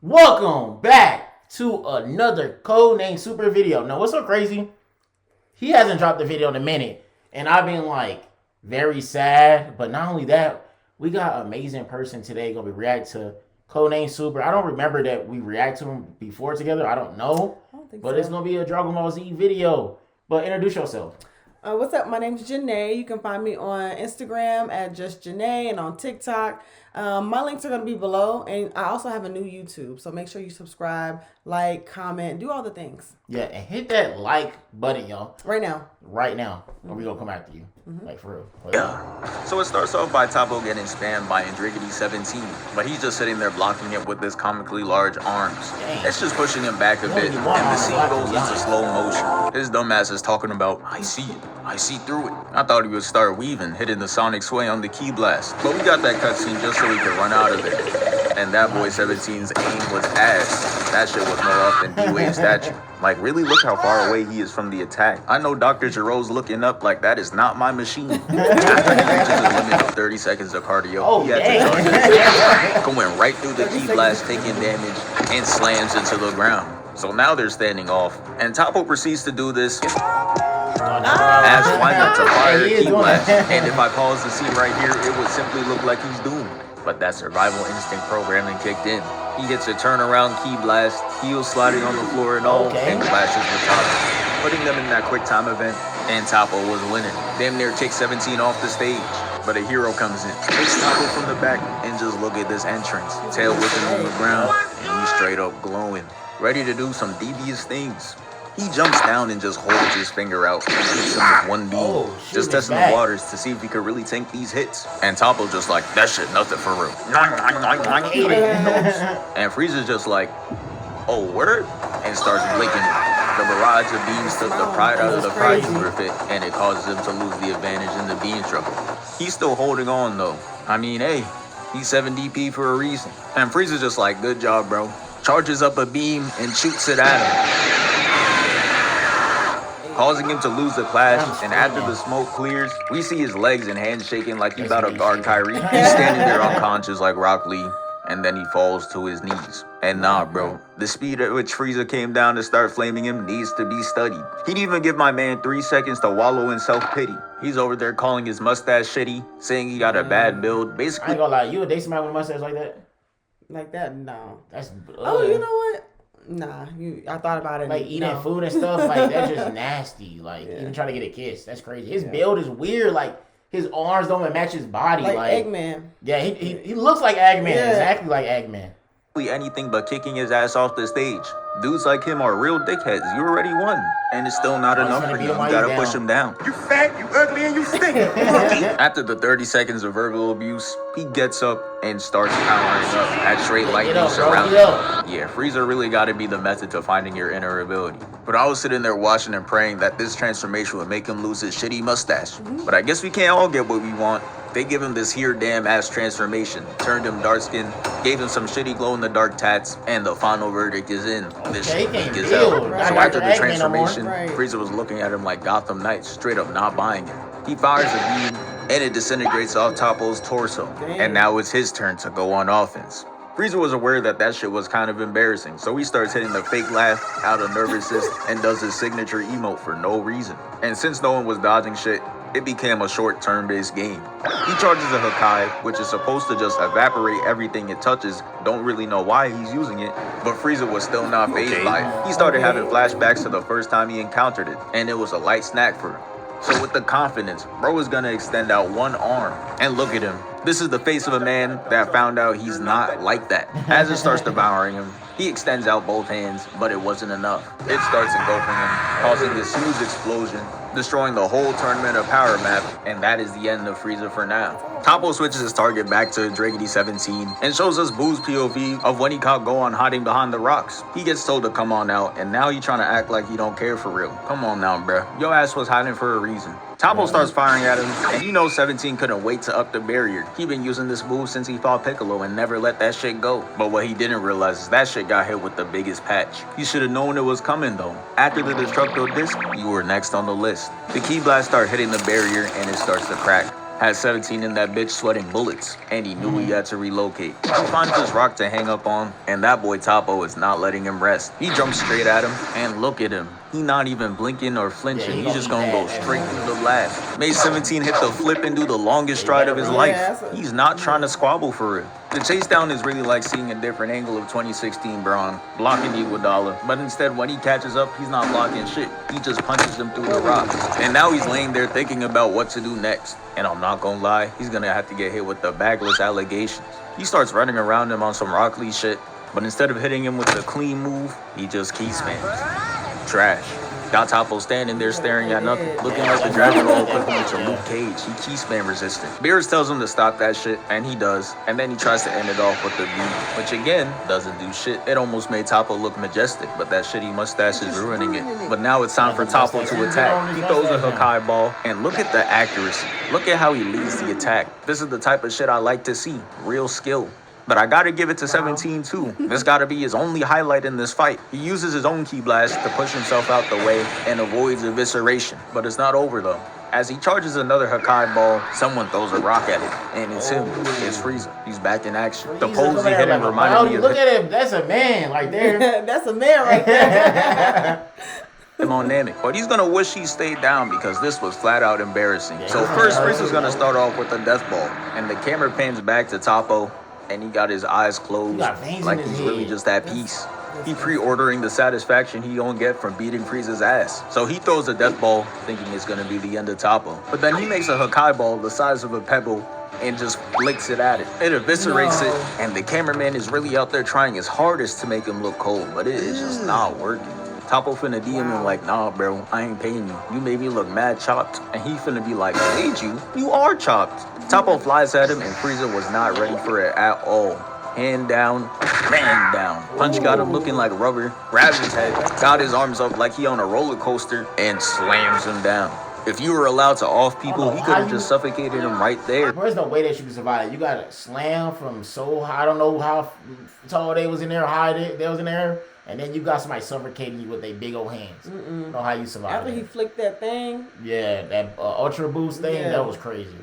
Welcome back to another Codenamesuper video. Now, what's so crazy? He hasn't dropped a video in a minute, and I've been like very sad. But not only that, we got an amazing person today gonna be react to Codenamesuper. I don't remember that we react to him before together. I don't know, but it's gonna be a Dragon Ball Z video. But introduce yourself. What's up? My name's Janae. You can find me on Instagram at just Janae and on TikTok. My links are going to be below. And I also have a new YouTube. So make sure you subscribe, like, comment, do all the things. Yeah, and hit that like button, y'all. Right now. Right now. Or we going to come after you. Like, for real. Yeah. So it starts off by Toppo getting spammed by Andriggity17, but he's just sitting there blocking it with his comically large arms. Dang. It's just pushing him back a bit, and the scene goes into slow motion. His dumbass is talking about, I see it, I see through it. I thought he would start weaving, hitting the sonic sway on the key blast, but we got that cutscene just so we could run out of it. And that boy 17's aim was ass. That shit was more off than D-Wave statue. Like, really look how far away he is from the attack. I know Dr. Giro's looking up like that is not my machine. After he reaches the limit of 30 seconds of cardio, he had to charge his attack, going right through the key blast, taking damage, and slams into the ground. So now they're standing off, and Toppo proceeds to do this. Asks why not to fire a key blast, and if I pause the scene right here, it would simply look like he's doomed. But that survival instinct programming kicked in. He hits a turnaround key blast, heels sliding on the floor and all, and clashes with Toppo, putting them in that quick time event, and Toppo was winning. Damn near kicked 17 off the stage, but a hero comes in, takes Toppo from the back, and just look at this entrance. Tail whipping on the ground, and he's straight up glowing, ready to do some devious things. He jumps down and just holds his finger out and hits him with one beam, just testing the waters to see if he could really tank these hits. And Toppo just like, that shit nothing for real. And Frieza's just like, oh, word? And starts blinking. The barrage of beams took the pride out of the Frieza fit, and it causes him to lose the advantage in the beam struggle. He's still holding on though. I mean, hey, he's 7 DP for a reason. And Frieza's just like, good job, bro. Charges up a beam and shoots it at him, causing him to lose the clash. And after the smoke clears, we see his legs and hands shaking like he's about to guard Kyrie. He's standing there unconscious like Rock Lee, and then he falls to his knees. And nah, bro, the speed at which Frieza came down to start flaming him needs to be studied. He'd even give my man 3 seconds to wallow in self-pity. He's over there calling his mustache shitty, saying he got a bad build. Basically, I ain't gonna lie, you would date somebody with a mustache like that? Like that? No. That's Oh, you know what? Nah, I thought about it. Like eating food and stuff, like that's just nasty. Like even trying to get a kiss, that's crazy. His build is weird. Like his arms don't even match his body. Like Eggman. Yeah, he looks like Eggman. Yeah. Exactly like Eggman. Anything but kicking his ass off the stage. Dudes like him are real dickheads. You already won, and it's still not enough for you. You gotta push him down. You fat, you ugly, and you stink. After the 30 seconds of verbal abuse, he gets up and starts powering up at straight lightning surrounding him. Yeah, Frieza really gotta be the method to finding your inner ability. But I was sitting there watching and praying that this transformation would make him lose his shitty mustache. But I guess we can't all get what we want. They give him this here damn ass transformation, turned him dark skin, gave him some shitty glow in the dark tats, and the final verdict is in. This shit weak as hell. So after the transformation, Frieza was looking at him like Gotham Knights, straight up not buying it. He fires a beam, and it disintegrates off Toppo's torso. And now it's his turn to go on offense. Frieza was aware that that shit was kind of embarrassing, so he starts hitting the fake laugh out of nervousness and does his signature emote for no reason. And since no one was dodging shit, it became a short turn-based game. He charges a Hakai, which is supposed to just evaporate everything it touches. Don't really know why he's using it, but Frieza was still not fazed by it. He started having flashbacks to the first time he encountered it, and it was a light snack for him. So with the confidence, bro is gonna extend out one arm, and look at him. This is the face of a man that found out he's not like that. As it starts devouring him, he extends out both hands, but it wasn't enough. It starts engulfing him, causing this huge explosion, destroying the whole tournament of power map, and that is the end of Frieza for now. Toppo switches his target back to Andriggity17 and shows us Boo's POV of when he caught Gohan hiding behind the rocks. He gets told to come on out, and now he trying to act like he don't care for real. Come on now, bruh. Your ass was hiding for a reason. Toppo starts firing at him, and you know 17 couldn't wait to up the barrier. He been using this move since he fought Piccolo and never let that shit go. But what he didn't realize is that shit got hit with the biggest patch. He should have known it was coming though. After the Destructo disc, you were next on the list. The key blast start hitting the barrier and it starts to crack. Had 17 in that bitch sweating bullets, and he knew he had to relocate. He finds this rock to hang up on, and that boy Toppo is not letting him rest. He jumps straight at him, and look at him. He not even blinking or flinching. He's just gonna go straight through the blast. Made 17 hit the flip and do the longest stride of his life. He's not trying to squabble for it. The chase down is really like seeing a different angle of 2016 Braun, blocking Iguodala. But instead, when he catches up, he's not blocking shit. He just punches him through the rocks. And now he's laying there thinking about what to do next. And I'm not gonna lie, he's gonna have to get hit with the bagless allegations. He starts running around him on some Rock Lee shit. But instead of hitting him with the clean move, he just key spams. Trash. Got Toppo standing there staring at nothing, looking like the Dragon Ball equivalent to Luke Cage. He key spam resistant. Beerus tells him to stop that shit, and he does. And then he tries to end it off with the V, which again, doesn't do shit. It almost made Toppo look majestic, but that shitty mustache is ruining it. But now it's time for Toppo to attack. He throws a Hakai ball, and look at the accuracy. Look at how he leads the attack. This is the type of shit I like to see. Real skill. But I gotta give it to 17 too. This gotta be his only highlight in this fight. He uses his own ki blast to push himself out the way and avoids evisceration. But it's not over though. As he charges another Hakai ball, someone throws a rock at it. And it's him. It's Frieza. He's back in action. The pose he hit him reminded me of... Look at him. That's a man right there. That's a man right there. him on Namek. But he's gonna wish he stayed down because this was flat out embarrassing. So first, Frieza's gonna start off with a death ball. And the camera pans back to Toppo. And he got his eyes closed like he's really just at peace. He pre-ordering the satisfaction he gonna get from beating Frieza's ass. So he throws a death ball thinking it's gonna be the end of Toppo. But then he makes a Hakai ball the size of a pebble and just flicks it at it. It eviscerates it, and the cameraman is really out there trying his hardest to make him look cold, but it is just not working. Toppo finna DM him like, nah bro, I ain't paying you. You made me look mad chopped. And he finna be like, paid you? You are chopped. Toppo flies at him and Frieza was not ready for it at all. Hand down, man down. Punch got him looking like rubber, grabs his head, got his arms up like he on a roller coaster, and slams him down. If you were allowed to off people, he could have just suffocated him right there. There's no way that you can survive it. You got to slam from so high. I don't know how tall they was in there, how high they was in there. And then you got somebody suffocating you with their big old hands. I don't know how you survive After he flicked that thing. Yeah, that ultra boost thing, that was crazy.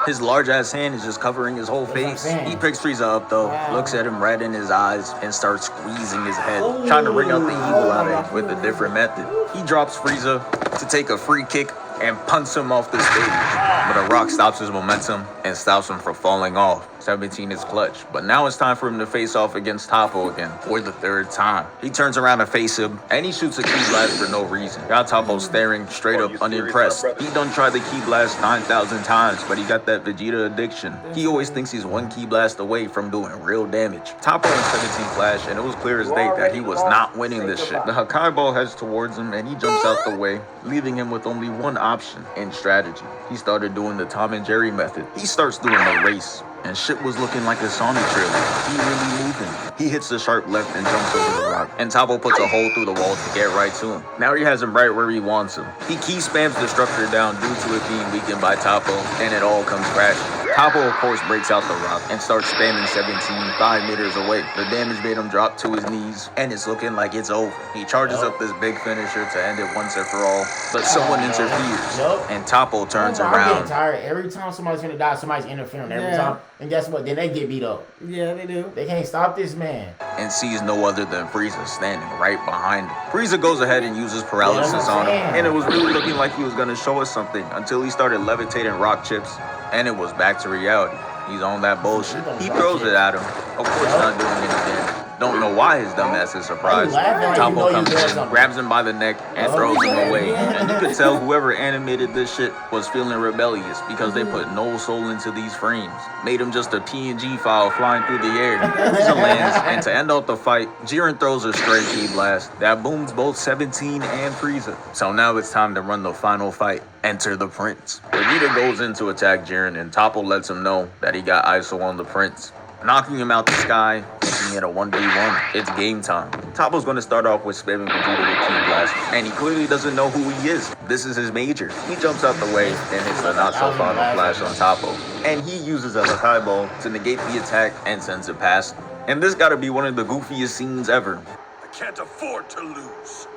His large ass hand is just covering his whole face. He picks Frieza up though, looks at him right in his eyes, and starts squeezing his head, trying to wring out the evil out of him with a different method. He drops Frieza to take a free kick and punts him off the stage. But a rock stops his momentum and stops him from falling off. 17 is clutch, but now it's time for him to face off against Toppo again for the third time. He turns around to face him, and he shoots a ki blast for no reason. Got Toppo staring straight up unimpressed. He done tried the ki blast 9,000 times, but he got that Vegeta addiction. He always thinks he's one ki blast away from doing real damage. Toppo and 17 flash, and it was clear as day that he was not winning this shit. The Hakai ball heads towards him, and he jumps out the way, leaving him with only one option in strategy. He started doing the Tom and Jerry method. He starts doing the race. And shit was looking like a Sonic trailer. He really moving. He hits the sharp left and jumps over the rock. And Toppo puts a hole through the wall to get right to him. Now he has him right where he wants him. He key spams the structure down due to it being weakened by Toppo, and it all comes crashing. Toppo, of course, breaks out the rock and starts spamming 17 5 meters away. The damage made him drop to his knees, and it's looking like it's over. He charges up this big finisher to end it once and for all, but someone interferes, and Toppo turns around. I'm getting tired. Every time somebody's gonna die, somebody's interfering. Every time. And guess what? Then they get beat up. Yeah, they do. They can't stop this man. And sees no other than Frieza standing right behind him. Frieza goes ahead and uses paralysis on him. And it was really looking like he was going to show us something until he started levitating rock chips. And it was back to reality. He's on that bullshit. He throws it at him. Of course not doing any damage. Don't know why his dumbass is surprised. Toppo comes in, grabs him by the neck, and throws him away. And you could tell whoever animated this shit was feeling rebellious because they put no soul into these frames. Made him just a PNG file flying through the air. Frieza lands, and to end out the fight, Jiren throws a stray ki blast that booms both 17 and Frieza. So now it's time to run the final fight. Enter the Prince. Vegeta goes in to attack Jiren, and Toppo lets him know that he got ISO on the Prince, knocking him out the sky, making it a 1v1. It's game time. Toppo's going to start off with spamming Vegeta with ki blast, and he clearly doesn't know who he is. This is his major. He jumps out the way and hits a not so far flash on Toppo, and he uses a Hakai ball to negate the attack and sends it past him. And this got to be one of the goofiest scenes ever. I can't afford to lose.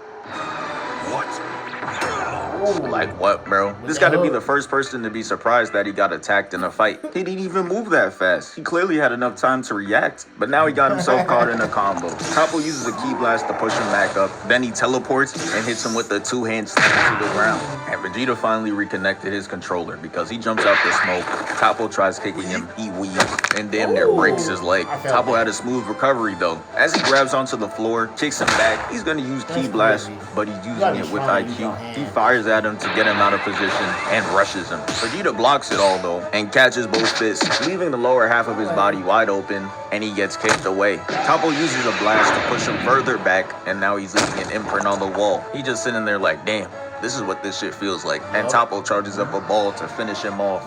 Like what, bro? This got to be the first person to be surprised that he got attacked in a fight. He didn't even move that fast. He clearly had enough time to react, but now he got himself caught in a combo. Toppo uses a ki blast to push him back up. Then he teleports and hits him with a two-hand slam to the ground. And Vegeta finally reconnected his controller because he jumps out the smoke. Toppo tries kicking him, he weaves, and damn near breaks his leg. Toppo had a smooth recovery though. As he grabs onto the floor, kicks him back, he's gonna use ki blast, but he's using it with IQ. He fires at him to get him out of position and rushes him. Vegeta blocks it all though and catches both fists, leaving the lower half of his body wide open, and he gets kicked away. Toppo uses a blast to push him further back, and now he's leaving an imprint on the wall. He just sitting there like, damn, this is what this shit feels like. And Toppo charges up a ball to finish him off.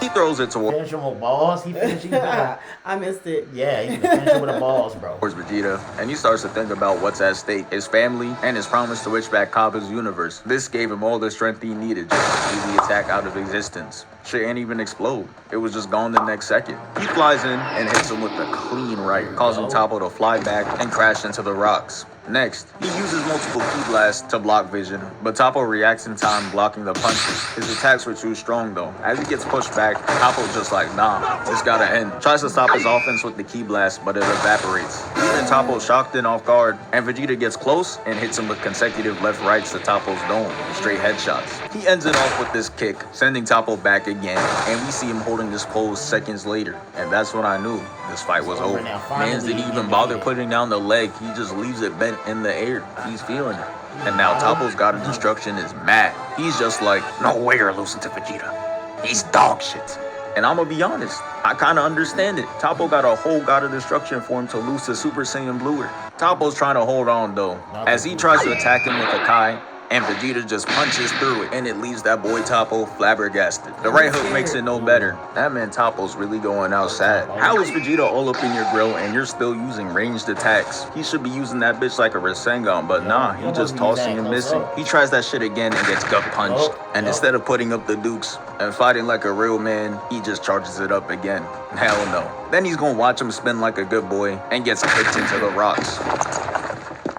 He throws it toward. Finish him with balls. He finishes. I missed it. Yeah, he finished him with the balls, bro. Towards Vegeta, and he starts to think about what's at stake: his family and his promise to wish back Kappa's universe. This gave him all the strength he needed just to leave the attack out of existence. Shit ain't even explode. It was just gone the next second. He flies in and hits him with a clean right, causing Toppo to fly back and crash into the rocks. Next, he uses multiple ki blasts to block vision, but Toppo reacts in time, blocking the punches. His attacks were too strong though. As he gets pushed back, Toppo's just like, nah, this gotta end. Tries to stop his offense with the ki blast, but it evaporates. Even Toppo's shocked and off guard, and Vegeta gets close and hits him with consecutive left rights to Toppo's dome, straight headshots. He ends it off with this kick, sending Toppo back again, and we see him holding this pose seconds later, and that's when I knew this fight was over. Mans didn't even bother putting down the leg, he just leaves it bent in the air. He's feeling it. And now Toppo's God of Destruction is mad. He's just like, no way you're losing to Vegeta. He's dog shit. And I'm gonna be honest, I kinda understand it. Toppo got a whole God of Destruction for him to lose to Super Saiyan Bluer. Toppo's trying to hold on though, as he tries to attack him with a Kai, and Vegeta just punches through it, and it leaves that boy Toppo flabbergasted. The right hook makes it no better. That man Toppo's really going out sad. How is Vegeta all up in your grill and you're still using ranged attacks? He should be using that bitch like a Rasengan, but nah, he just tossing and missing. He tries that shit again and gets gut punched. And instead of putting up the dukes and fighting like a real man, he just charges it up again. Hell no. Then he's gonna watch him spin like a good boy and gets kicked into the rocks.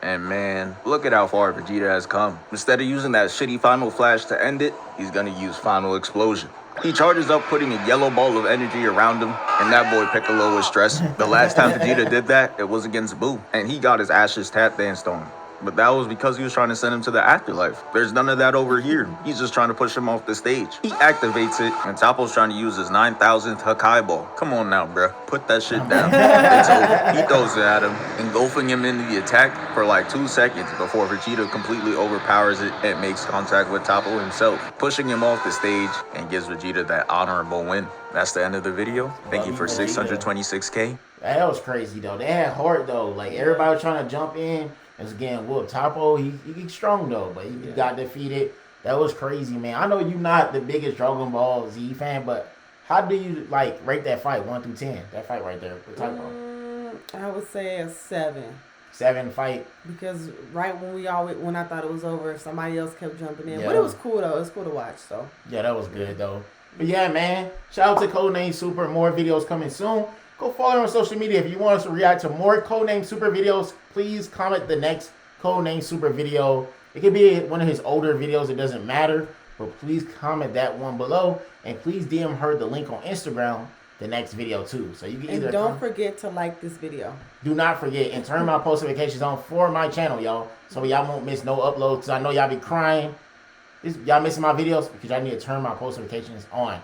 And man, look at how far Vegeta has come. Instead of using that shitty final flash to end it, he's gonna use final explosion. He charges up, putting a yellow ball of energy around him, and that boy Piccolo was stressed. The last time Vegeta did that, it was against Buu, and he got his ashes tap danced on him. But that was because he was trying to send him to the afterlife. There's none of that over here. He's just trying to push him off the stage. He activates it, and Toppo's trying to use his 9,000th Hakai ball. Come on now, bruh. Put that shit down. It's over. He throws it at him, engulfing him into the attack for like 2 seconds before Vegeta completely overpowers it and makes contact with Toppo himself, pushing him off the stage and gives Vegeta that honorable win. That's the end of the video. Thank you for 626K. That was crazy though. They had heart though. Like everybody was trying to jump in. It's again whoop. Toppo, he's strong though, but he got defeated. That was crazy, man. I know you're not the biggest Dragon Ball Z fan, but how do you like rate that fight 1 through 10? That fight right there with Toppo. I would say a 7. 7 fight. Because right when I thought it was over, somebody else kept jumping in. Yeah. But it was cool though. It was cool to watch. So yeah, that was good though. But yeah, man. Shout out to Codenamesuper. More videos coming soon. Go follow her on social media. If you want us to react to more Codenamesuper videos, please comment the next Codenamesuper video. It could be one of his older videos. It doesn't matter. But please comment that one below. And please DM her the link on Instagram the next video too. So you can either... And don't forget to like this video. Do not forget. And turn my post notifications on for my channel, y'all. So y'all won't miss no uploads. Because I know y'all be crying. Y'all missing my videos because y'all need to turn my post notifications on.